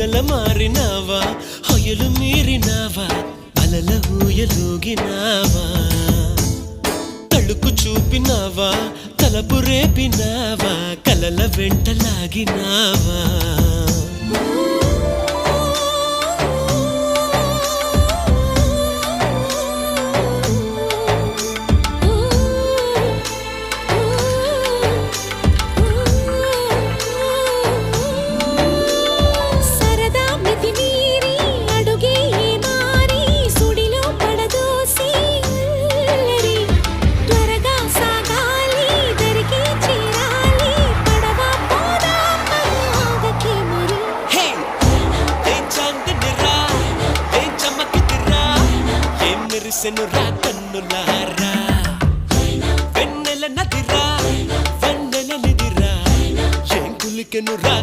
మొగల మారినావా హొయలు మీరినావా అలల ఊయలూగినావా తళుకు చూపినావా తలపు రేపినావా కలల వెంటలాగినావా మెరిసెనురా కన్నులారా వెన్నెల నదిరా వెన్నెల నిదిరా ఏం కులికెనురా